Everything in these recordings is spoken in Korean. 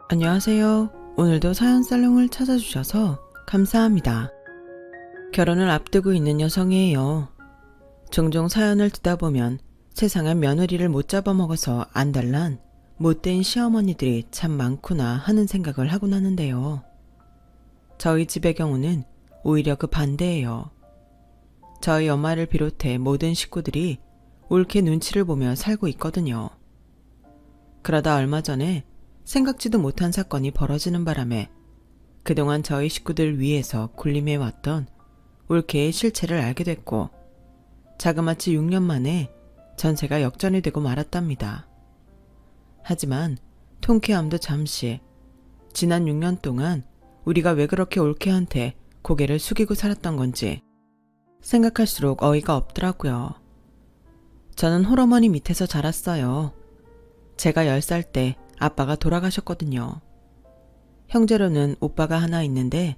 안녕하세요. 오늘도 사연 살롱을 찾아주셔서 감사합니다. 결혼을 앞두고 있는 여성이에요. 종종 사연을 듣다 보면 세상에 며느리를 못 잡아먹어서 안달난 못된 시어머니들이 참 많구나 하는 생각을 하곤 하는데요. 저희 집의 경우는 오히려 그 반대예요. 저희 엄마를 비롯해 모든 식구들이 옳게 눈치를 보며 살고 있거든요. 그러다 얼마 전에 생각지도 못한 사건이 벌어지는 바람에 그동안 저희 식구들 위해서 군림해왔던 올케의 실체를 알게 됐고 자그마치 6년 만에 전세가 역전이 되고 말았답니다. 하지만 통쾌함도 잠시, 지난 6년 동안 우리가 왜 그렇게 올케한테 고개를 숙이고 살았던 건지 생각할수록 어이가 없더라고요. 저는 홀어머니 밑에서 자랐어요. 제가 10살 때 아빠가 돌아가셨거든요. 형제로는 오빠가 하나 있는데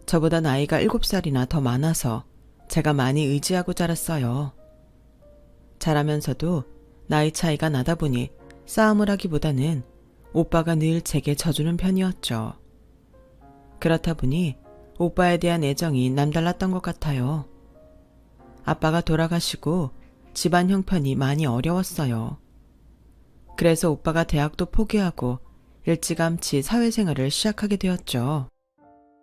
저보다 나이가 7살이나 더 많아서 제가 많이 의지하고 자랐어요. 자라면서도 나이 차이가 나다 보니 싸움을 하기보다는 오빠가 늘 제게 져주는 편이었죠. 그렇다 보니 오빠에 대한 애정이 남달랐던 것 같아요. 아빠가 돌아가시고 집안 형편이 많이 어려웠어요. 그래서 오빠가 대학도 포기하고 일찌감치 사회생활을 시작하게 되었죠.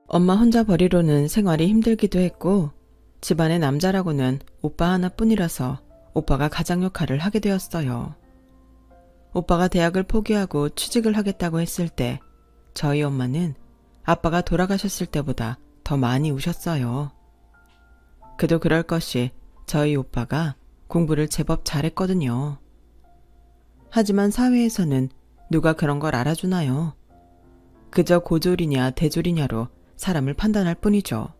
엄마 혼자 버리로는 생활이 힘들기도 했고 집안의 남자라고는 오빠 하나뿐이라서 오빠가 가장 역할을 하게 되었어요. 오빠가 대학을 포기하고 취직을 하겠다고 했을 때 저희 엄마는 아빠가 돌아가셨을 때보다 더 많이 우셨어요. 그도 그럴 것이 저희 오빠가 공부를 제법 잘했거든요. 하지만 사회에서는 누가 그런 걸 알아주나요? 그저 고졸이냐 대졸이냐로 사람을 판단할 뿐이죠.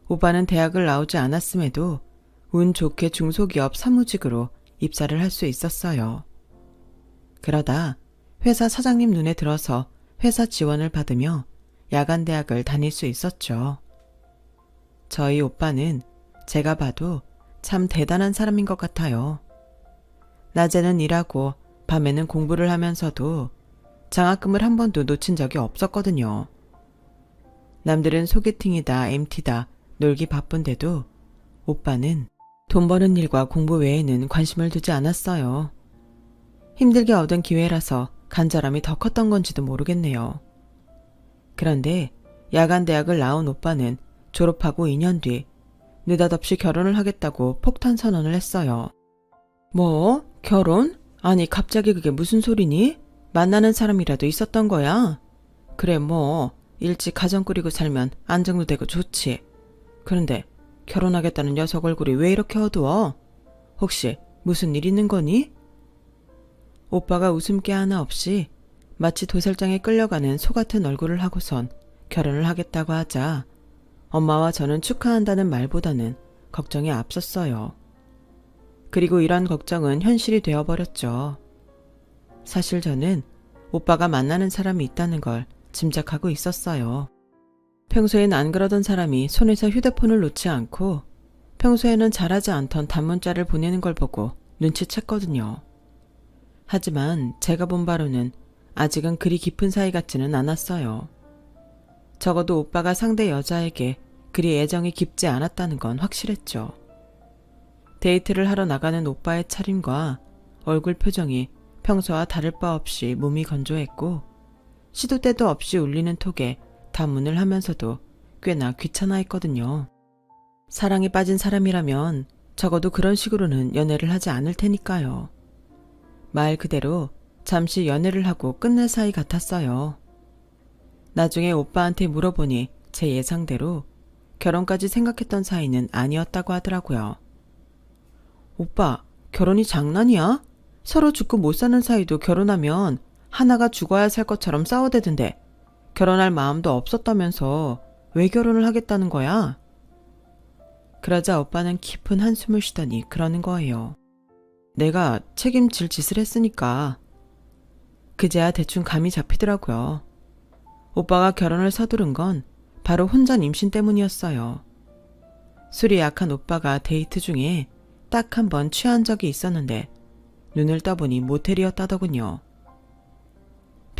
오빠는 대학을 나오지 않았음에도 운 좋게 중소기업 사무직으로 입사를 할 수 있었어요. 그러다 회사 사장님 눈에 들어서 회사 지원을 받으며 야간 대학을 다닐 수 있었죠. 저희 오빠는 제가 봐도 참 대단한 사람인 것 같아요. 낮에는 일하고 밤에는 공부를 하면서도 장학금을 한 번도 놓친 적이 없었거든요. 남들은 소개팅이다, MT다, 놀기 바쁜데도 오빠는 돈 버는 일과 공부 외에는 관심을 두지 않았어요. 힘들게 얻은 기회라서 간절함이 더 컸던 건지도 모르겠네요. 그런데 야간 대학을 나온 오빠는 졸업하고 2년 뒤 느닷없이 결혼을 하겠다고 폭탄 선언을 했어요. 뭐? 결혼? 아니 갑자기 그게 무슨 소리니? 만나는 사람이라도 있었던 거야? 그래 뭐 일찍 가정 꾸리고 살면 안정도 되고 좋지. 그런데 결혼하겠다는 녀석 얼굴이 왜 이렇게 어두워? 혹시 무슨 일 있는 거니? 오빠가 웃음기 하나 없이 마치 도살장에 끌려가는 소 같은 얼굴을 하고선 결혼을 하겠다고 하자 엄마와 저는 축하한다는 말보다는 걱정이 앞섰어요. 그리고 이런 걱정은 현실이 되어버렸죠. 사실 저는 오빠가 만나는 사람이 있다는 걸 짐작하고 있었어요. 평소엔 안 그러던 사람이 손에서 휴대폰을 놓지 않고 평소에는 잘하지 않던 단문자를 보내는 걸 보고 눈치챘거든요. 하지만 제가 본 바로는 아직은 그리 깊은 사이 같지는 않았어요. 적어도 오빠가 상대 여자에게 그리 애정이 깊지 않았다는 건 확실했죠. 데이트를 하러 나가는 오빠의 차림과 얼굴 표정이 평소와 다를 바 없이 몸이 건조했고 시도 때도 없이 울리는 톡에 단문을 하면서도 꽤나 귀찮아했거든요. 사랑에 빠진 사람이라면 적어도 그런 식으로는 연애를 하지 않을 테니까요. 말 그대로 잠시 연애를 하고 끝낼 사이 같았어요. 나중에 오빠한테 물어보니 제 예상대로 결혼까지 생각했던 사이는 아니었다고 하더라고요. 오빠, 결혼이 장난이야? 서로 죽고 못 사는 사이도 결혼하면 하나가 죽어야 살 것처럼 싸워대던데 결혼할 마음도 없었다면서 왜 결혼을 하겠다는 거야? 그러자 오빠는 깊은 한숨을 쉬더니 그러는 거예요. 내가 책임질 짓을 했으니까. 그제야 대충 감이 잡히더라고요. 오빠가 결혼을 서두른 건 바로 혼전 임신 때문이었어요. 술이 약한 오빠가 데이트 중에 딱 한 번 취한 적이 있었는데 눈을 떠보니 모텔이었다더군요.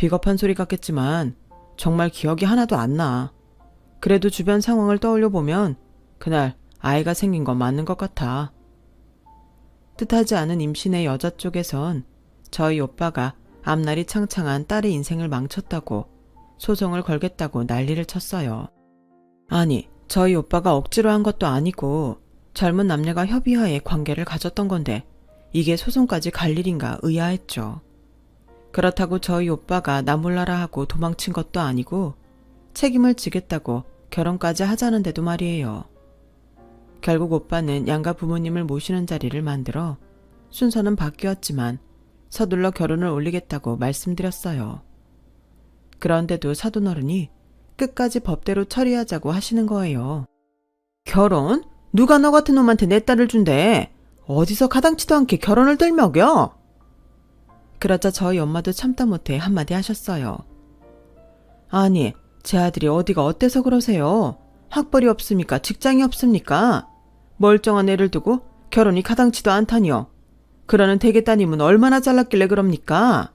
비겁한 소리 같겠지만 정말 기억이 하나도 안 나. 그래도 주변 상황을 떠올려 보면 그날 아이가 생긴 건 맞는 것 같아. 뜻하지 않은 임신의 여자 쪽에선 저희 오빠가 앞날이 창창한 딸의 인생을 망쳤다고 소송을 걸겠다고 난리를 쳤어요. 아니, 저희 오빠가 억지로 한 것도 아니고 젊은 남녀가 협의하에 관계를 가졌던 건데 이게 소송까지 갈 일인가 의아했죠. 그렇다고 저희 오빠가 나 몰라라 하고 도망친 것도 아니고 책임을 지겠다고 결혼까지 하자는데도 말이에요. 결국 오빠는 양가 부모님을 모시는 자리를 만들어 순서는 바뀌었지만 서둘러 결혼을 올리겠다고 말씀드렸어요. 그런데도 사돈어른이 끝까지 법대로 처리하자고 하시는 거예요. 결혼? 누가 너 같은 놈한테 내 딸을 준대? 어디서 가당치도 않게 결혼을 들먹여? 그러자 저희 엄마도 참다 못해 한마디 하셨어요. 아니, 제 아들이 어디가 어때서 그러세요? 학벌이 없습니까? 직장이 없습니까? 멀쩡한 애를 두고 결혼이 가당치도 않다니요. 그러는 대개 따님은 얼마나 잘났길래 그럽니까?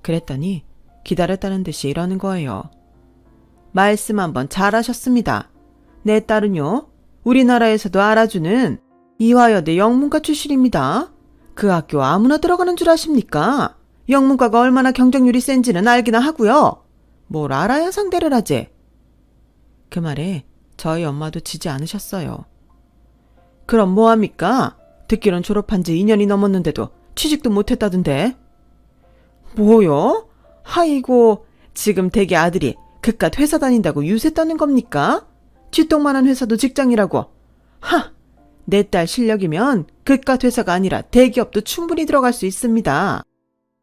그랬더니 기다렸다는 듯이 이러는 거예요. 말씀 한번 잘하셨습니다. 내 딸은요, 우리나라에서도 알아주는 이화여대 영문과 출신입니다. 그 학교 아무나 들어가는 줄 아십니까? 영문과가 얼마나 경쟁률이 센지는 알기나 하고요. 뭘 알아야 상대를 하지? 그 말에 저희 엄마도 지지 않으셨어요. 그럼 뭐합니까? 듣기론 졸업한 지 2년이 넘었는데도 취직도 못했다던데. 뭐요? 아이고, 지금 댁의 아들이 그깟 회사 다닌다고 유세 떠는 겁니까? 쥐똥만한 회사도 직장이라고. 하! 내 딸 실력이면 그깟 회사가 아니라 대기업도 충분히 들어갈 수 있습니다.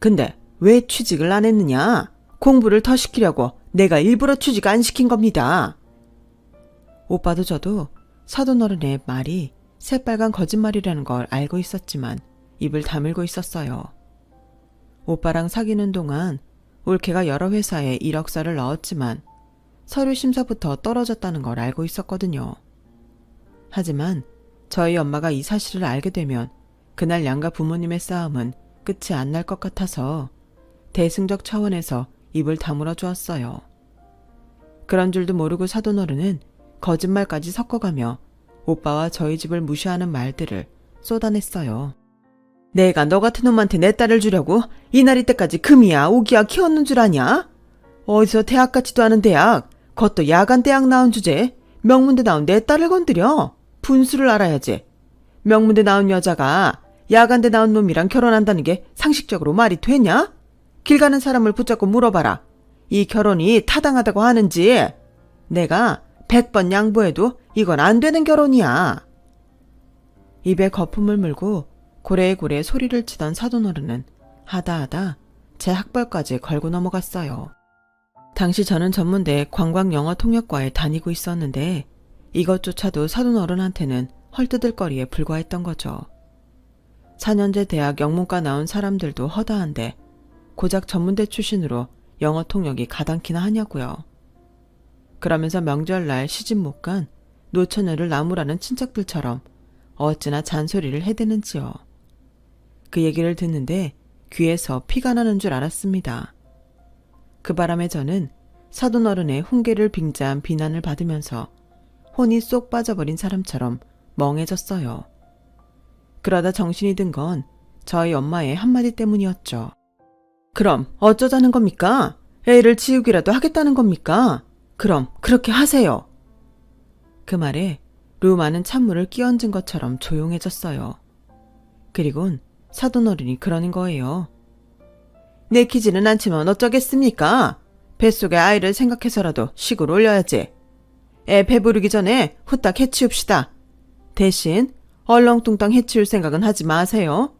근데 왜 취직을 안 했느냐? 공부를 더 시키려고 내가 일부러 취직 안 시킨 겁니다. 오빠도 저도 사돈어른의 말이 새빨간 거짓말이라는 걸 알고 있었지만 입을 다물고 있었어요. 오빠랑 사귀는 동안 올케가 여러 회사에 이력서를 넣었지만 서류 심사부터 떨어졌다는 걸 알고 있었거든요. 하지만 저희 엄마가 이 사실을 알게 되면 그날 양가 부모님의 싸움은 끝이 안 날 것 같아서 대승적 차원에서 입을 다물어 주었어요. 그런 줄도 모르고 사돈어른은 거짓말까지 섞어가며 오빠와 저희 집을 무시하는 말들을 쏟아냈어요. 내가 너 같은 놈한테 내 딸을 주려고 이날이 때까지 금이야 오기야 키웠는 줄 아냐? 어디서 대학 같지도 않은 대학, 그것도 야간 대학 나온 주제에 명문대 나온 내 딸을 건드려? 분수를 알아야지. 명문대 나온 여자가 야간대 나온 놈이랑 결혼한다는 게 상식적으로 말이 되냐? 길 가는 사람을 붙잡고 물어봐라. 이 결혼이 타당하다고 하는지. 내가 100번 양보해도 이건 안 되는 결혼이야. 입에 거품을 물고 고래고래 소리를 치던 사돈어른은 하다하다 제 학벌까지 걸고 넘어갔어요. 당시 저는 전문대 관광영어통역과에 다니고 있었는데 이것조차도 사돈어른한테는 헐뜯을거리에 불과했던 거죠. 4년제 대학 영문과 나온 사람들도 허다한데 고작 전문대 출신으로 영어 통역이 가당키나 하냐고요. 그러면서 명절날 시집 못 간 노처녀를 나무라는 친척들처럼 어찌나 잔소리를 해대는지요. 그 얘기를 듣는데 귀에서 피가 나는 줄 알았습니다. 그 바람에 저는 사돈어른의 훈계를 빙자한 비난을 받으면서 혼이 쏙 빠져버린 사람처럼 멍해졌어요. 그러다 정신이 든 건 저희 엄마의 한마디 때문이었죠. 그럼 어쩌자는 겁니까? 애를 지우기라도 하겠다는 겁니까? 그럼 그렇게 하세요. 그 말에 루마는 찬물을 끼얹은 것처럼 조용해졌어요. 그리곤 사돈어른이 그러는 거예요. 내키지는 않지만 어쩌겠습니까? 뱃속의 아이를 생각해서라도 식을 올려야지. 애 배부르기 전에 후딱 해치웁시다. 대신 얼렁뚱땅 해치울 생각은 하지 마세요.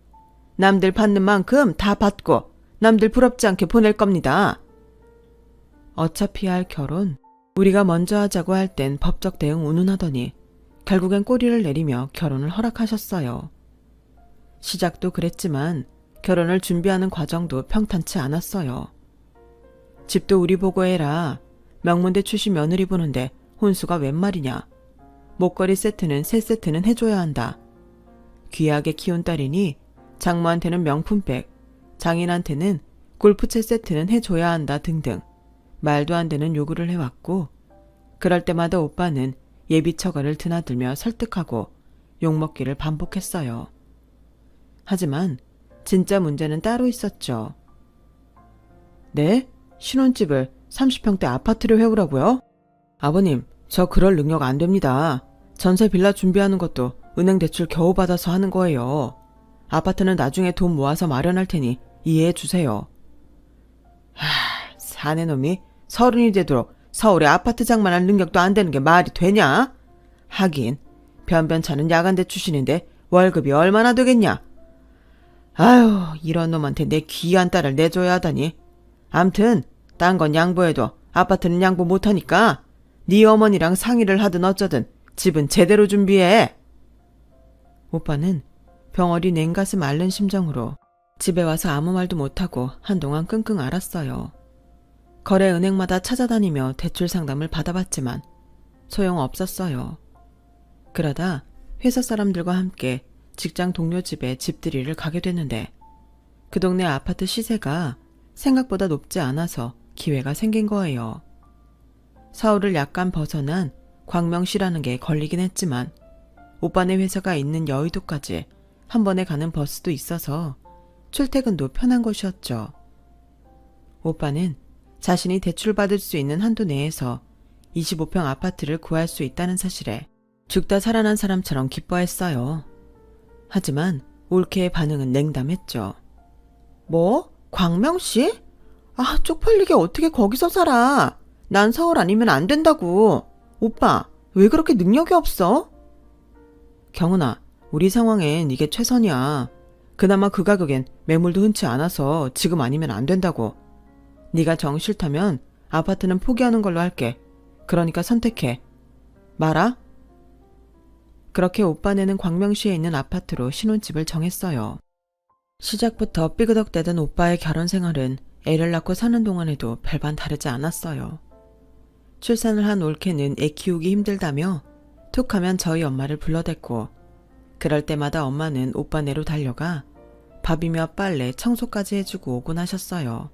남들 받는 만큼 다 받고 남들 부럽지 않게 보낼 겁니다. 어차피 할 결혼 우리가 먼저 하자고 할 땐 법적 대응 운운하더니 결국엔 꼬리를 내리며 결혼을 허락하셨어요. 시작도 그랬지만 결혼을 준비하는 과정도 평탄치 않았어요. 집도 우리 보고 해라. 명문대 출신 며느리 보는데 혼수가 웬 말이냐. 목걸이 세트는 3세트는 해줘야 한다. 귀하게 키운 딸이니 장모한테는 명품백, 장인한테는 골프채 세트는 해줘야 한다 등등 말도 안 되는 요구를 해왔고, 그럴 때마다 오빠는 예비 처가를 드나들며 설득하고 욕먹기를 반복했어요. 하지만 진짜 문제는 따로 있었죠. 네? 신혼집을 30평대 아파트로 해오라고요? 아버님, 저 그럴 능력 안 됩니다. 전세 빌라 준비하는 것도 은행 대출 겨우 받아서 하는 거예요. 아파트는 나중에 돈 모아서 마련할 테니 이해해 주세요. 사내놈이 서른이 되도록 서울에 아파트 장만할 능력도 안 되는 게 말이 되냐? 하긴 변변찮은 야간대 출신인데 월급이 얼마나 되겠냐? 아유, 이런 놈한테 내 귀한 딸을 내줘야 하다니. 암튼 딴 건 양보해도 아파트는 양보 못하니까 네 어머니랑 상의를 하든 어쩌든 집은 제대로 준비해. 오빠는 병어리 냉가슴 앓는 심정으로 집에 와서 아무 말도 못하고 한동안 끙끙 앓았어요. 거래은행마다 찾아다니며 대출 상담을 받아봤지만 소용없었어요. 그러다 회사 사람들과 함께 직장 동료 집에 집들이를 가게 됐는데, 그 동네 아파트 시세가 생각보다 높지 않아서 기회가 생긴 거예요. 서울을 약간 벗어난 광명시라는 게 걸리긴 했지만 오빠네 회사가 있는 여의도까지 한 번에 가는 버스도 있어서 출퇴근도 편한 곳이었죠. 오빠는 자신이 대출받을 수 있는 한도 내에서 25평 아파트를 구할 수 있다는 사실에 죽다 살아난 사람처럼 기뻐했어요. 하지만 올케의 반응은 냉담했죠. 뭐? 광명시? 아, 쪽팔리게 어떻게 거기서 살아? 난 서울 아니면 안 된다고. 오빠, 왜 그렇게 능력이 없어? 경은아, 우리 상황엔 이게 최선이야. 그나마 그 가격엔 매물도 흔치 않아서 지금 아니면 안 된다고. 네가 정 싫다면 아파트는 포기하는 걸로 할게. 그러니까 선택해. 말아? 그렇게 오빠네는 광명시에 있는 아파트로 신혼집을 정했어요. 시작부터 삐그덕대던 오빠의 결혼 생활은 애를 낳고 사는 동안에도 별반 다르지 않았어요. 출산을 한 올케는 애 키우기 힘들다며 툭하면 저희 엄마를 불러댔고, 그럴 때마다 엄마는 오빠네로 달려가 밥이며 빨래, 청소까지 해주고 오곤 하셨어요.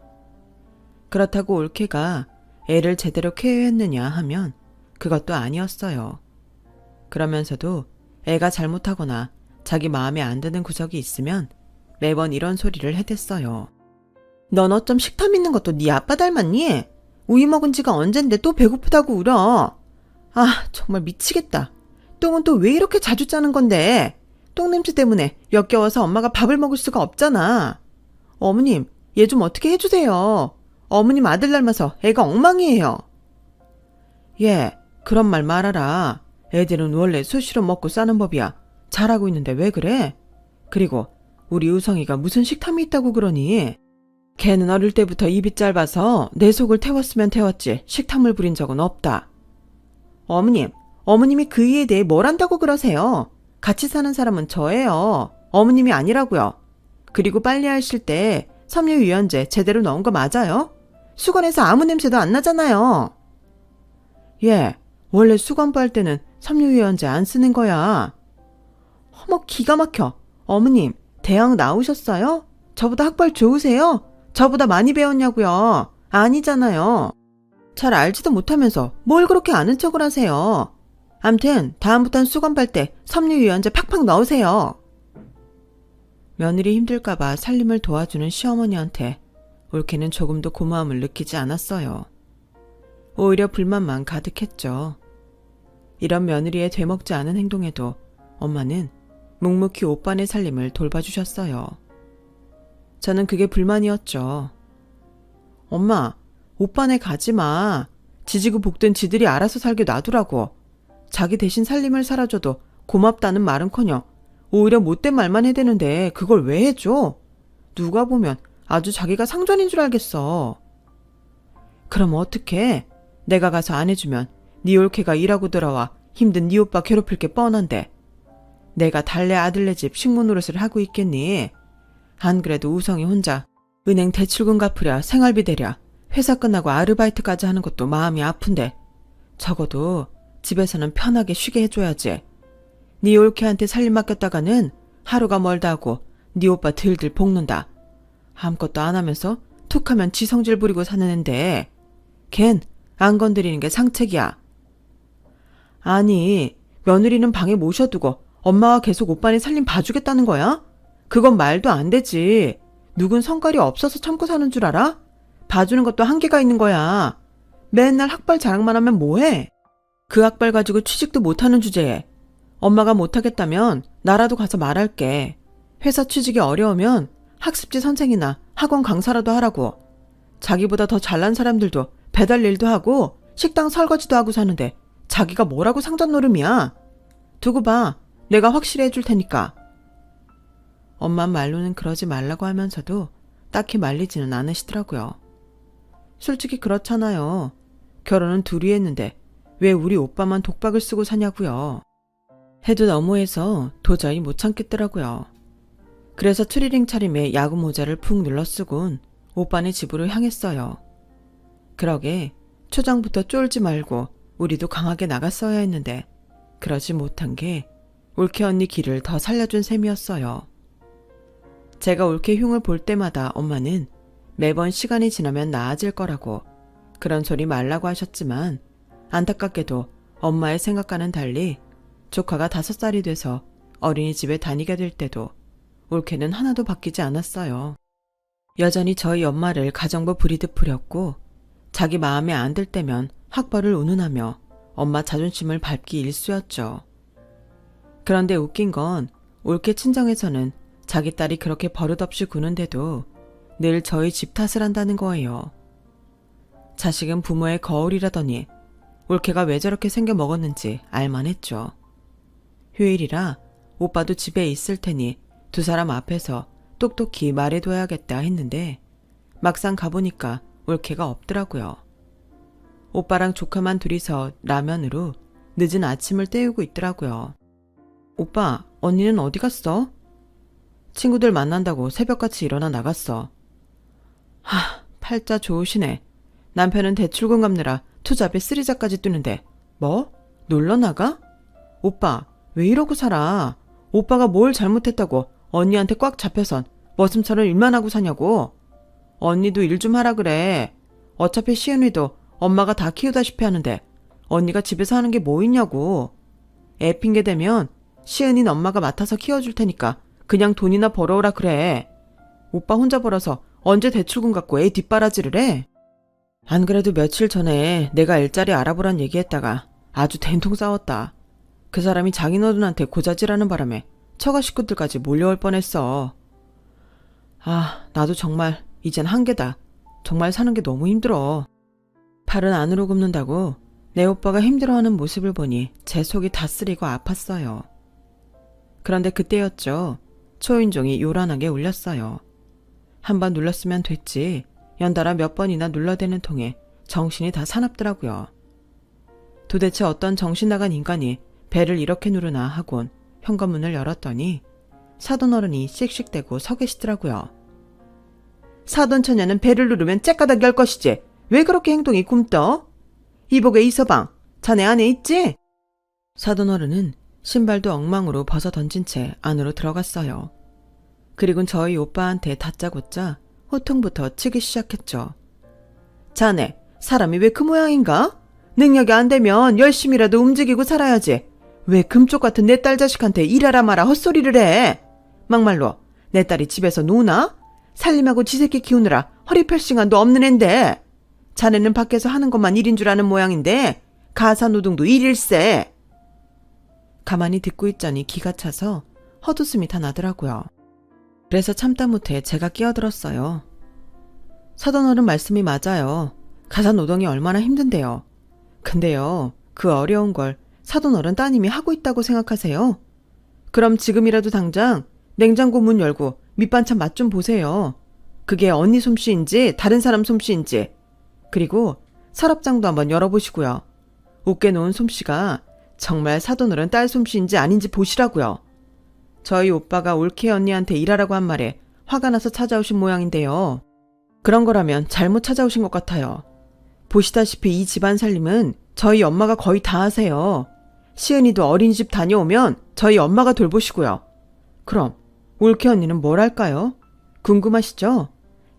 그렇다고 올케가 애를 제대로 케어했느냐 하면 그것도 아니었어요. 그러면서도 애가 잘못하거나 자기 마음에 안 드는 구석이 있으면 매번 이런 소리를 해댔어요. 넌 어쩜 식탐 있는 것도 네 아빠 닮았니? 우유 먹은 지가 언젠데 또 배고프다고 울어. 아, 정말 미치겠다. 똥은 또 왜 이렇게 자주 짜는 건데? 똥냄새 때문에 역겨워서 엄마가 밥을 먹을 수가 없잖아. 어머님, 얘 좀 어떻게 해주세요. 어머님 아들 닮아서 애가 엉망이에요. 예, 그런 말 말아라. 애들은 원래 수시로 먹고 싸는 법이야. 잘하고 있는데 왜 그래? 그리고 우리 우성이가 무슨 식탐이 있다고 그러니? 걔는 어릴 때부터 입이 짧아서 내 속을 태웠으면 태웠지 식탐을 부린 적은 없다. 어머님이 그 일에 대해 뭘 안다고 그러세요? 같이 사는 사람은 저예요. 어머님이 아니라고요. 그리고 빨래하실 때 섬유유연제 제대로 넣은 거 맞아요? 수건에서 아무 냄새도 안 나잖아요. 예, 원래 수건부 할 때는 섬유유연제 안 쓰는 거야. 어머, 기가 막혀. 어머님, 대학 나오셨어요? 저보다 학벌 좋으세요? 저보다 많이 배웠냐고요? 아니잖아요. 잘 알지도 못하면서 뭘 그렇게 아는 척을 하세요. 암튼 다음부턴 수건 빨 때 섬유유연제 팍팍 넣으세요. 며느리 힘들까봐 살림을 도와주는 시어머니한테 올케는 조금도 고마움을 느끼지 않았어요. 오히려 불만만 가득했죠. 이런 며느리의 되먹지 않은 행동에도 엄마는 묵묵히 오빠네 살림을 돌봐주셨어요. 저는 그게 불만이었죠. 엄마, 오빠네 가지마. 지지고 볶든 지들이 알아서 살게 놔두라고. 자기 대신 살림을 살아줘도 고맙다는 말은커녕 오히려 못된 말만 해대는데 그걸 왜 해줘? 누가 보면 아주 자기가 상전인 줄 알겠어. 그럼 어떡해? 내가 가서 안 해주면 네 올케가 일하고 돌아와 힘든 네 오빠 괴롭힐 게 뻔한데 내가 달래 아들네 집 식모 노릇을 하고 있겠니? 안 그래도 우성이 혼자 은행 대출금 갚으랴 생활비 대랴 회사 끝나고 아르바이트까지 하는 것도 마음이 아픈데 적어도 집에서는 편하게 쉬게 해줘야지. 네 올케한테 살림 맡겼다가는 하루가 멀다 하고 네 오빠 들들 볶는다. 아무것도 안 하면서 툭하면 지 성질 부리고 사는 앤데 걘 안 건드리는 게 상책이야. 아니, 며느리는 방에 모셔두고 엄마가 계속 오빠네 살림 봐주겠다는 거야? 그건 말도 안 되지. 누군 성깔이 없어서 참고 사는 줄 알아? 봐주는 것도 한계가 있는 거야. 맨날 학벌 자랑만 하면 뭐해? 그 학벌 가지고 취직도 못하는 주제에 엄마가 못하겠다면 나라도 가서 말할게. 회사 취직이 어려우면 학습지 선생이나 학원 강사라도 하라고. 자기보다 더 잘난 사람들도 배달 일도 하고 식당 설거지도 하고 사는데 자기가 뭐라고 상전 노름이야. 두고 봐. 내가 확실히 해줄 테니까. 엄마 말로는 그러지 말라고 하면서도 딱히 말리지는 않으시더라고요. 솔직히 그렇잖아요. 결혼은 둘이 했는데 왜 우리 오빠만 독박을 쓰고 사냐고요. 해도 너무해서 도저히 못 참겠더라고요. 그래서 트리링 차림에 야구 모자를 푹 눌러 쓰곤 오빠네 집으로 향했어요. 그러게 초장부터 쫄지 말고 우리도 강하게 나갔어야 했는데 그러지 못한 게 올케 언니 길을 더 살려준 셈이었어요. 제가 올케 흉을 볼 때마다 엄마는 매번 시간이 지나면 나아질 거라고 그런 소리 말라고 하셨지만 안타깝게도 엄마의 생각과는 달리 조카가 5살이 돼서 어린이집에 다니게 될 때도 올케는 하나도 바뀌지 않았어요. 여전히 저희 엄마를 가정부 부리듯 부렸고 자기 마음에 안 들 때면 학벌을 운운하며 엄마 자존심을 밟기 일쑤였죠. 그런데 웃긴 건 올케 친정에서는 자기 딸이 그렇게 버릇없이 구는데도 늘 저희 집 탓을 한다는 거예요. 자식은 부모의 거울이라더니 올케가 왜 저렇게 생겨 먹었는지 알만했죠. 휴일이라 오빠도 집에 있을 테니 두 사람 앞에서 똑똑히 말해둬야겠다 했는데 막상 가보니까 올케가 없더라고요. 오빠랑 조카만 둘이서 라면으로 늦은 아침을 때우고 있더라고요. 오빠, 언니는 어디 갔어? 친구들 만난다고 새벽같이 일어나 나갔어. 팔자 좋으시네. 남편은 대출금 갚느라 투잡에 쓰리자까지 뜨는데 뭐? 놀러 나가? 오빠, 왜 이러고 살아? 오빠가 뭘 잘못했다고 언니한테 꽉 잡혀선 머슴처럼 일만 하고 사냐고. 언니도 일 좀 하라 그래. 어차피 시은이도 엄마가 다 키우다시피 하는데 언니가 집에서 하는 게 뭐 있냐고. 애 핑계 대면 시은이는 엄마가 맡아서 키워줄 테니까 그냥 돈이나 벌어오라 그래. 오빠 혼자 벌어서 언제 대출금 갖고 애 뒷바라지를 해? 안 그래도 며칠 전에 내가 일자리 알아보란 얘기했다가 아주 된통 싸웠다. 그 사람이 장인어른한테 고자질하는 바람에 처가 식구들까지 몰려올 뻔했어. 나도 정말 이젠 한계다. 정말 사는 게 너무 힘들어. 팔은 안으로 굽는다고 내 오빠가 힘들어하는 모습을 보니 제 속이 다 쓰리고 아팠어요. 그런데 그때였죠. 초인종이 요란하게 울렸어요. 한 번 눌렀으면 됐지 연달아 몇 번이나 눌러대는 통에 정신이 다 사납더라고요. 도대체 어떤 정신 나간 인간이 배를 이렇게 누르나 하곤 현관문을 열었더니 사돈어른이 씩씩대고 서 계시더라고요. 사돈 처녀는 배를 누르면 째까닥이 할 것이지 왜 그렇게 행동이 굼떠? 이복의 이서방, 자네 안에 있지? 사돈어른은 신발도 엉망으로 벗어 던진 채 안으로 들어갔어요. 그리곤 저희 오빠한테 다짜고짜 호통부터 치기 시작했죠. 자네, 사람이 왜 그 모양인가? 능력이 안 되면 열심히라도 움직이고 살아야지. 왜 금쪽 같은 내 딸 자식한테 일하라 마라 헛소리를 해? 막말로 내 딸이 집에서 노나? 살림하고 지새끼 키우느라 허리 펼 시간도 없는 앤데 자네는 밖에서 하는 것만 일인 줄 아는 모양인데 가사노동도 일일세. 가만히 듣고 있자니 기가 차서 헛웃음이 다 나더라고요. 그래서 참다 못해 제가 끼어들었어요. 사돈어른 말씀이 맞아요. 가사노동이 얼마나 힘든데요. 근데요, 그 어려운 걸 사돈어른 따님이 하고 있다고 생각하세요? 그럼 지금이라도 당장 냉장고 문 열고 밑반찬 맛 좀 보세요. 그게 언니 솜씨인지 다른 사람 솜씨인지. 그리고 서랍장도 한번 열어보시고요. 으깨놓은 솜씨가 정말 사돈어른 딸 솜씨인지 아닌지 보시라고요. 저희 오빠가 올케 언니한테 일하라고 한 말에 화가 나서 찾아오신 모양인데요. 그런 거라면 잘못 찾아오신 것 같아요. 보시다시피 이 집안 살림은 저희 엄마가 거의 다 하세요. 시은이도 어린이집 다녀오면 저희 엄마가 돌보시고요. 그럼 올케 언니는 뭘 할까요? 궁금하시죠?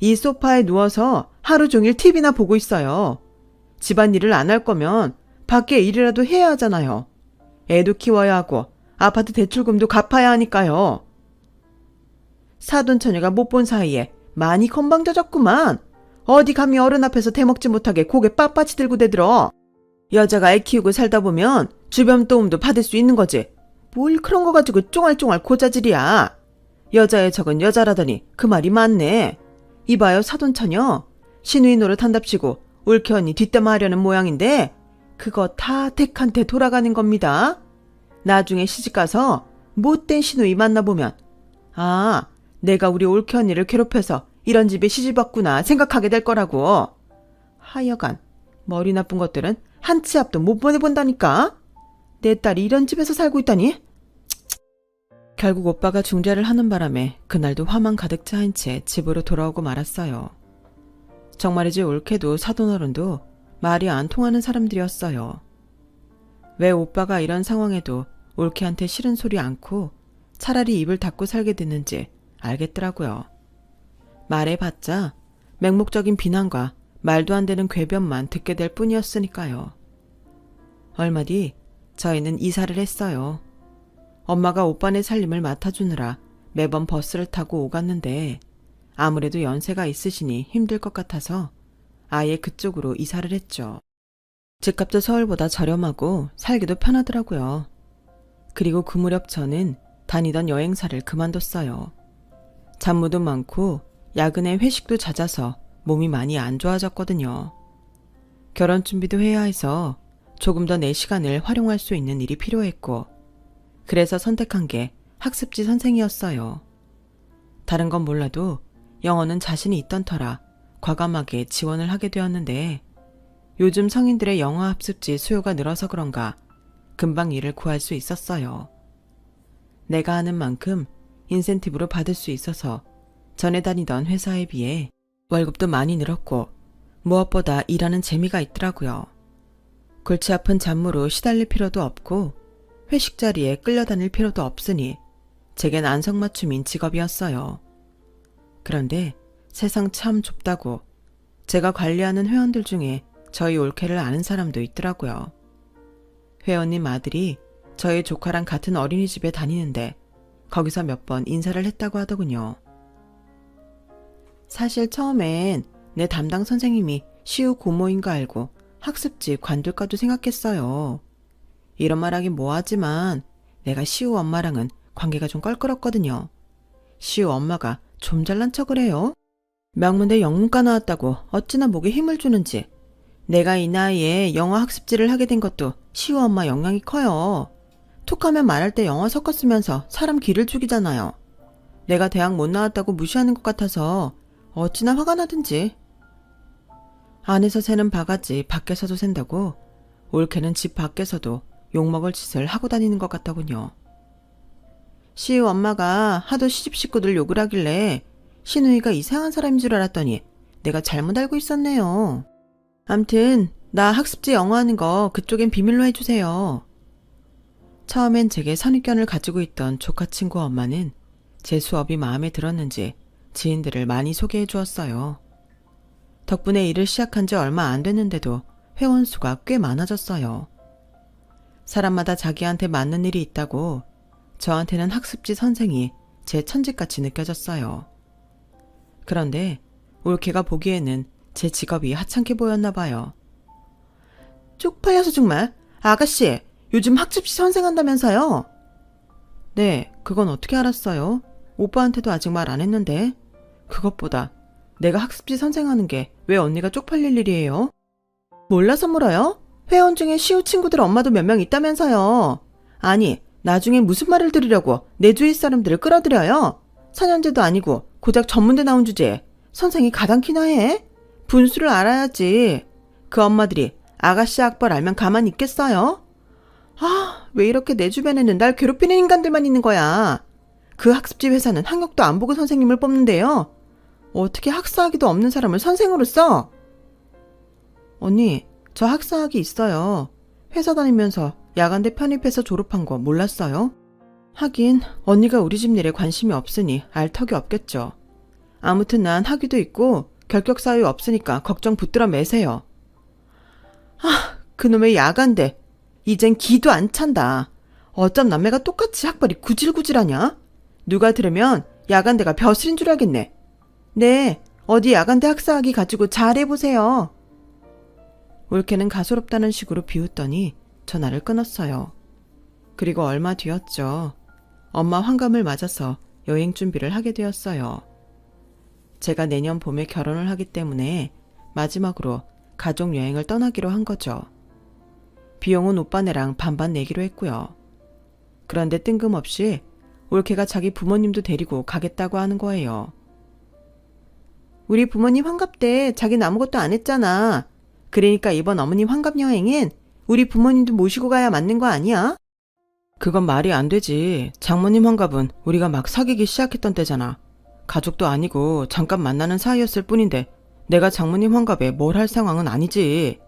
이 소파에 누워서 하루 종일 TV나 보고 있어요. 집안일을 안 할 거면 밖에 일이라도 해야 하잖아요. 애도 키워야 하고 아파트 대출금도 갚아야 하니까요. 사돈처녀가 못 본 사이에 많이 건방져졌구만. 어디 감히 어른 앞에서 대먹지 못하게 고개 빳빳이 들고 대들어. 여자가 애 키우고 살다 보면 주변 도움도 받을 수 있는 거지. 뭘 그런 거 가지고 쫑알쫑알 고자질이야. 여자의 적은 여자라더니 그 말이 맞네. 이봐요 사돈처녀. 시누이 노릇한답시고 올케 언니 뒷담화하려는 모양인데 그거 다 댁한테 돌아가는 겁니다. 나중에 시집가서 못된 시누이 만나보면 아, 내가 우리 올케 언니를 괴롭혀서 이런 집에 시집왔구나 생각하게 될 거라고. 하여간 머리 나쁜 것들은 한 치 앞도 못 보내본다니까. 내 딸이 이런 집에서 살고 있다니. 결국 오빠가 중재를 하는 바람에 그날도 화만 가득 차인 채 집으로 돌아오고 말았어요. 정말이지 올케도 사돈어른도 말이 안 통하는 사람들이었어요. 왜 오빠가 이런 상황에도 올케한테 싫은 소리 않고 차라리 입을 닫고 살게 됐는지 알겠더라고요. 말해봤자 맹목적인 비난과 말도 안 되는 궤변만 듣게 될 뿐이었으니까요. 얼마 뒤 저희는 이사를 했어요. 엄마가 오빠네 살림을 맡아주느라 매번 버스를 타고 오갔는데 아무래도 연세가 있으시니 힘들 것 같아서 아예 그쪽으로 이사를 했죠. 집값도 서울보다 저렴하고 살기도 편하더라고요. 그리고 그 무렵 저는 다니던 여행사를 그만뒀어요. 잡무도 많고 야근에 회식도 잦아서 몸이 많이 안 좋아졌거든요. 결혼 준비도 해야 해서 조금 더 내 시간을 활용할 수 있는 일이 필요했고 그래서 선택한 게 학습지 선생이었어요. 다른 건 몰라도 영어는 자신이 있던 터라 과감하게 지원을 하게 되었는데 요즘 성인들의 영어 학습지 수요가 늘어서 그런가 금방 일을 구할 수 있었어요. 내가 하는 만큼 인센티브로 받을 수 있어서 전에 다니던 회사에 비해 월급도 많이 늘었고 무엇보다 일하는 재미가 있더라고요. 골치 아픈 잡무로 시달릴 필요도 없고 회식 자리에 끌려다닐 필요도 없으니 제겐 안성맞춤인 직업이었어요. 그런데 세상 참 좁다고 제가 관리하는 회원들 중에 저희 올케를 아는 사람도 있더라고요. 회원님 아들이 저희 조카랑 같은 어린이집에 다니는데 거기서 몇 번 인사를 했다고 하더군요. 사실 처음엔 내 담당 선생님이 시우 고모인 거 알고 학습지 관둘까도 생각했어요. 이런 말하긴 뭐하지만 내가 시우 엄마랑은 관계가 좀 껄끄럽거든요. 시우 엄마가 좀 잘난 척을 해요. 명문대 영문과 나왔다고 어찌나 목에 힘을 주는지. 내가 이 나이에 영어 학습지를 하게 된 것도 시우 엄마 영향이 커요. 툭하면 말할 때 영어 섞어 쓰면서 사람 기를 죽이잖아요. 내가 대학 못 나왔다고 무시하는 것 같아서 어찌나 화가 나든지. 안에서 새는 바가지 밖에서도 샌다고 올케는 집 밖에서도 욕먹을 짓을 하고 다니는 것 같더군요. 시우 엄마가 하도 시집 식구들 욕을 하길래 시누이가 이상한 사람인 줄 알았더니 내가 잘못 알고 있었네요. 암튼 나 학습지 영어하는 거 그쪽엔 비밀로 해주세요. 처음엔 제게 선입견을 가지고 있던 조카 친구 엄마는 제 수업이 마음에 들었는지 지인들을 많이 소개해 주었어요. 덕분에 일을 시작한 지 얼마 안 됐는데도 회원 수가 꽤 많아졌어요. 사람마다 자기한테 맞는 일이 있다고 저한테는 학습지 선생이 제 천직같이 느껴졌어요. 그런데 올케가 보기에는 제 직업이 하찮게 보였나 봐요. 쪽팔려서 정말. 아가씨, 요즘 학습지 선생한다면서요? 네, 그건 어떻게 알았어요? 오빠한테도 아직 말 안 했는데. 그것보다 내가 학습지 선생하는 게 왜 언니가 쪽팔릴 일이에요? 몰라서 물어요? 회원 중에 시우 친구들 엄마도 몇 명 있다면서요. 아니, 나중에 무슨 말을 들으려고 내 주위 사람들을 끌어들여요? 4년제도 아니고 고작 전문대 나온 주제에 선생이 가당키나 해? 분수를 알아야지. 그 엄마들이 아가씨 학벌 알면 가만히 있겠어요? 아, 왜 이렇게 내 주변에는 날 괴롭히는 인간들만 있는 거야. 그 학습지 회사는 학력도 안 보고 선생님을 뽑는데요. 어떻게 학사학위도 없는 사람을 선생으로 써? 언니, 저 학사학위 있어요. 회사 다니면서 야간대 편입해서 졸업한 거 몰랐어요? 하긴 언니가 우리 집 일에 관심이 없으니 알 턱이 없겠죠. 아무튼 난 학위도 있고 결격 사유 없으니까 걱정 붙들어 매세요. 아, 그놈의 야간대. 이젠 기도 안 찬다. 어쩜 남매가 똑같이 학벌이 구질구질하냐? 누가 들으면 야간대가 벼슬인 줄 알겠네. 네, 어디 야간대 학사학위 가지고 잘해보세요. 올케는 가소롭다는 식으로 비웃더니 전화를 끊었어요. 그리고 얼마 뒤였죠. 엄마 환갑을 맞아서 여행 준비를 하게 되었어요. 제가 내년 봄에 결혼을 하기 때문에 마지막으로 가족 여행을 떠나기로 한 거죠. 비용은 오빠네랑 반반 내기로 했고요. 그런데 뜬금없이 올케가 자기 부모님도 데리고 가겠다고 하는 거예요. 우리 부모님 환갑 때 자기는 아무것도 안 했잖아. 그러니까 이번 어머님 환갑 여행엔 우리 부모님도 모시고 가야 맞는 거 아니야? 그건 말이 안 되지. 장모님 환갑은 우리가 막 사귀기 시작했던 때잖아. 가족도 아니고 잠깐 만나는 사이였을 뿐인데 내가 장모님 환갑에 뭘 할 상황은 아니지.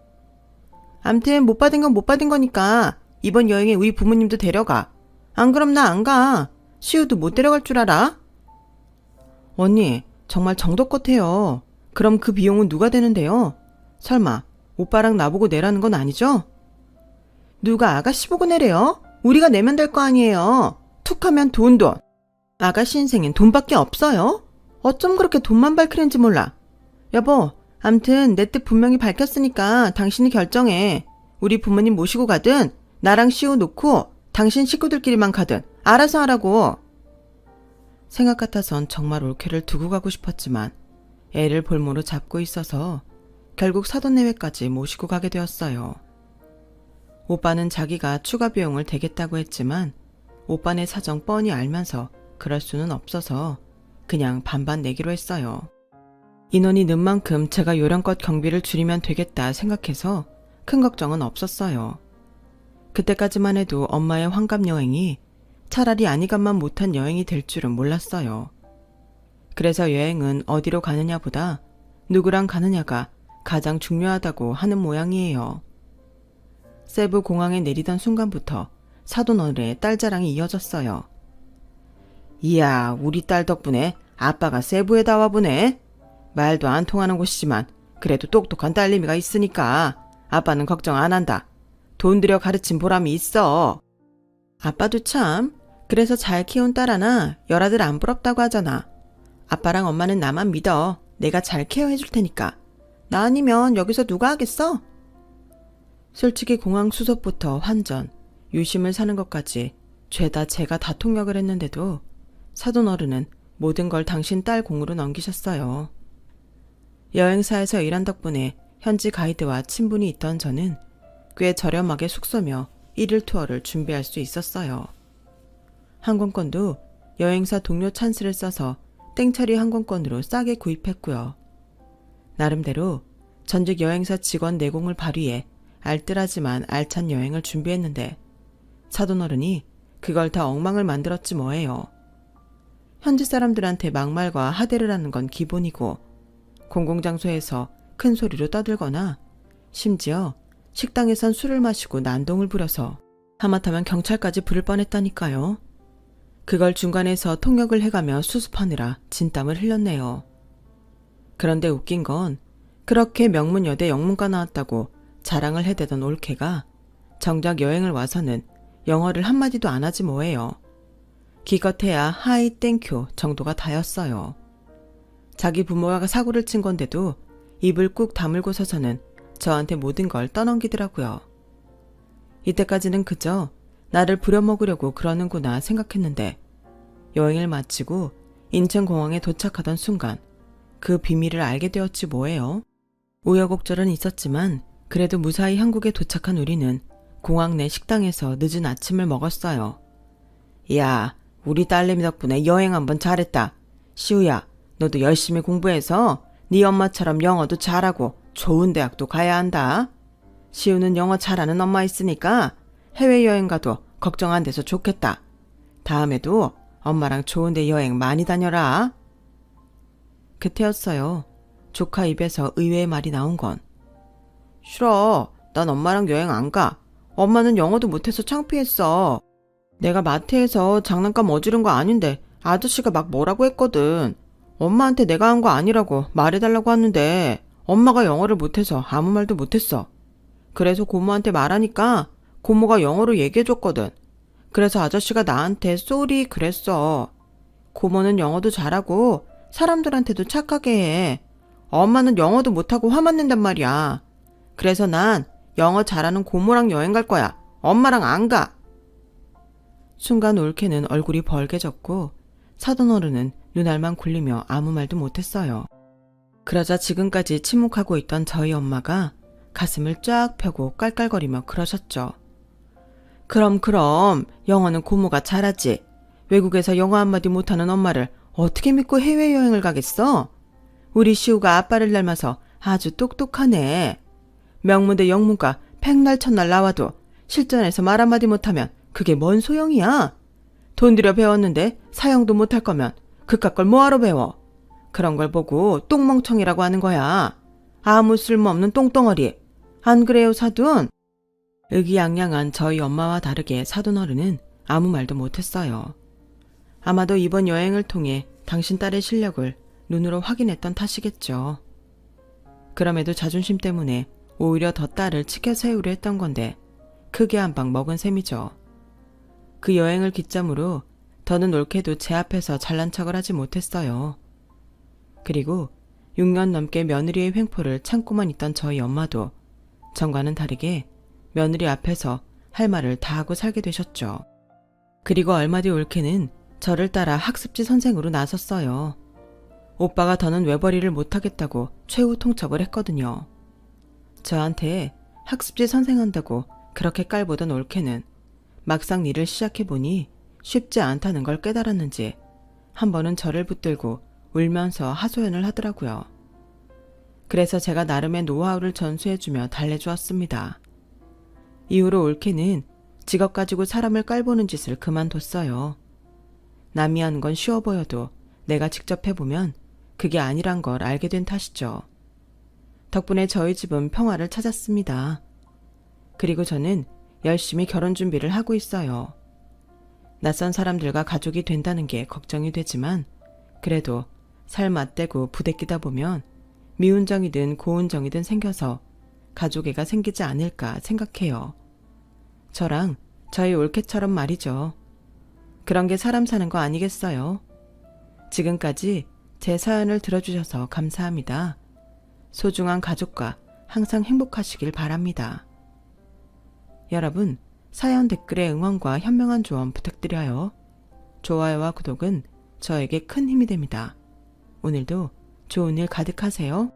암튼 못 받은 건 못 받은 거니까 이번 여행에 우리 부모님도 데려가. 안 그럼 나 안 가. 시우도 못 데려갈 줄 알아? 언니, 정말 정도껏 해요. 그럼 그 비용은 누가 되는데요? 설마 오빠랑 나보고 내라는 건 아니죠? 누가 아가씨 보고 내래요? 우리가 내면 될 거 아니에요. 툭하면 돈. 아가씨 인생엔 돈밖에 없어요? 어쩜 그렇게 돈만 밝히는지 몰라. 여보, 암튼 내 뜻 분명히 밝혔으니까 당신이 결정해. 우리 부모님 모시고 가든 나랑 시우 놓고 당신 식구들끼리만 가든 알아서 하라고. 생각 같아선 정말 올케를 두고 가고 싶었지만 애를 볼모로 잡고 있어서 결국 사돈내외까지 모시고 가게 되었어요. 오빠는 자기가 추가 비용을 대겠다고 했지만 오빠네 사정 뻔히 알면서 그럴 수는 없어서 그냥 반반 내기로 했어요. 인원이 는 만큼 제가 요령껏 경비를 줄이면 되겠다 생각해서 큰 걱정은 없었어요. 그때까지만 해도 엄마의 환갑 여행이 차라리 아니간만 못한 여행이 될 줄은 몰랐어요. 그래서 여행은 어디로 가느냐보다 누구랑 가느냐가 가장 중요하다고 하는 모양이에요. 세부 공항에 내리던 순간부터 사돈어른의 딸 자랑이 이어졌어요. 이야, 우리 딸 덕분에 아빠가 세부에 다 와보네. 말도 안 통하는 곳이지만 그래도 똑똑한 딸내미가 있으니까 아빠는 걱정 안 한다. 돈 들여 가르친 보람이 있어. 아빠도 참, 그래서 잘 키운 딸 하나 열아들 안 부럽다고 하잖아. 아빠랑 엄마는 나만 믿어. 내가 잘 케어해줄 테니까. 나 아니면 여기서 누가 하겠어? 솔직히 공항 수속부터 환전, 유심을 사는 것까지 죄다 제가 다 통역을 했는데도 사돈어른은 모든 걸 당신 딸 공으로 넘기셨어요. 여행사에서 일한 덕분에 현지 가이드와 친분이 있던 저는 꽤 저렴하게 숙소며 1일 투어를 준비할 수 있었어요. 항공권도 여행사 동료 찬스를 써서 땡처리 항공권으로 싸게 구입했고요. 나름대로 전직 여행사 직원 내공을 발휘해 알뜰하지만 알찬 여행을 준비했는데 사돈어른이 그걸 다 엉망을 만들었지 뭐예요. 현지 사람들한테 막말과 하대를 하는 건 기본이고 공공장소에서 큰 소리로 떠들거나 심지어 식당에선 술을 마시고 난동을 부려서 하마터면 경찰까지 부를 뻔했다니까요. 그걸 중간에서 통역을 해가며 수습하느라 진땀을 흘렸네요. 그런데 웃긴 건 그렇게 명문여대 영문과 나왔다고 자랑을 해대던 올케가 정작 여행을 와서는 영어를 한마디도 안 하지 뭐예요. 기껏해야 하이 땡큐 정도가 다였어요. 자기 부모가 사고를 친 건데도 입을 꾹 다물고 서서는 저한테 모든 걸 떠넘기더라고요. 이때까지는 그저 나를 부려먹으려고 그러는구나 생각했는데 여행을 마치고 인천공항에 도착하던 순간 그 비밀을 알게 되었지 뭐예요. 우여곡절은 있었지만 그래도 무사히 한국에 도착한 우리는 공항 내 식당에서 늦은 아침을 먹었어요. 야, 우리 딸내미 덕분에 여행 한번 잘했다. 시우야, 너도 열심히 공부해서 네 엄마처럼 영어도 잘하고 좋은 대학도 가야 한다. 시우는 영어 잘하는 엄마 있으니까 해외여행 가도 걱정 안 돼서 좋겠다. 다음에도 엄마랑 좋은 데 여행 많이 다녀라. 그때였어요. 조카 입에서 의외의 말이 나온 건. 싫어. 난 엄마랑 여행 안 가. 엄마는 영어도 못해서 창피했어. 내가 마트에서 장난감 어지른 거 아닌데 아저씨가 막 뭐라고 했거든. 엄마한테 내가 한 거 아니라고 말해달라고 하는데 엄마가 영어를 못해서 아무 말도 못했어. 그래서 고모한테 말하니까 고모가 영어로 얘기해줬거든. 그래서 아저씨가 나한테 쏘리 그랬어. 고모는 영어도 잘하고 사람들한테도 착하게 해. 엄마는 영어도 못하고 화만 낸단 말이야. 그래서 난 영어 잘하는 고모랑 여행 갈 거야. 엄마랑 안 가. 순간 올케는 얼굴이 벌개졌고 사돈어른은 눈알만 굴리며 아무 말도 못했어요. 그러자 지금까지 침묵하고 있던 저희 엄마가 가슴을 쫙 펴고 깔깔거리며 그러셨죠. 그럼 영어는 고모가 잘하지. 외국에서 영어 한마디 못하는 엄마를 어떻게 믿고 해외여행을 가겠어? 우리 시우가 아빠를 닮아서 아주 똑똑하네. 명문대 영문과 백날 첫날 나와도 실전에서 말 한마디 못하면 그게 뭔 소용이야? 돈 들여 배웠는데 사용도 못할 거면 그깟 걸 뭐하러 배워? 그런 걸 보고 똥멍청이라고 하는 거야. 아무 쓸모없는 똥덩어리. 안 그래요, 사돈? 의기양양한 저희 엄마와 다르게 사돈어른은 아무 말도 못했어요. 아마도 이번 여행을 통해 당신 딸의 실력을 눈으로 확인했던 탓이겠죠. 그럼에도 자존심 때문에 오히려 더 딸을 치켜세우려 했던 건데 크게 한 방 먹은 셈이죠. 그 여행을 기점으로 더는 옳게도 제 앞에서 잘난 척을 하지 못했어요. 그리고 6년 넘게 며느리의 횡포를 참고만 있던 저희 엄마도 전과는 다르게 며느리 앞에서 할 말을 다 하고 살게 되셨죠. 그리고 얼마 뒤 올케는 저를 따라 학습지 선생으로 나섰어요. 오빠가 더는 외벌이를 못하겠다고 최후 통첩을 했거든요. 저한테 학습지 선생한다고 그렇게 깔보던 올케는 막상 일을 시작해보니 쉽지 않다는 걸 깨달았는지 한 번은 저를 붙들고 울면서 하소연을 하더라고요. 그래서 제가 나름의 노하우를 전수해주며 달래주었습니다. 이후로 올케는 직업 가지고 사람을 깔보는 짓을 그만뒀어요. 남이 하는 건 쉬워 보여도 내가 직접 해보면 그게 아니란 걸 알게 된 탓이죠. 덕분에 저희 집은 평화를 찾았습니다. 그리고 저는 열심히 결혼 준비를 하고 있어요. 낯선 사람들과 가족이 된다는 게 걱정이 되지만 그래도 살 맞대고 부대끼다 보면 미운 정이든 고운 정이든 생겨서 가족애가 생기지 않을까 생각해요. 저랑 저희 올케처럼 말이죠. 그런 게 사람 사는 거 아니겠어요? 지금까지 제 사연을 들어주셔서 감사합니다. 소중한 가족과 항상 행복하시길 바랍니다. 여러분, 사연 댓글에 응원과 현명한 조언 부탁드려요. 좋아요와 구독은 저에게 큰 힘이 됩니다. 오늘도 좋은 일 가득하세요.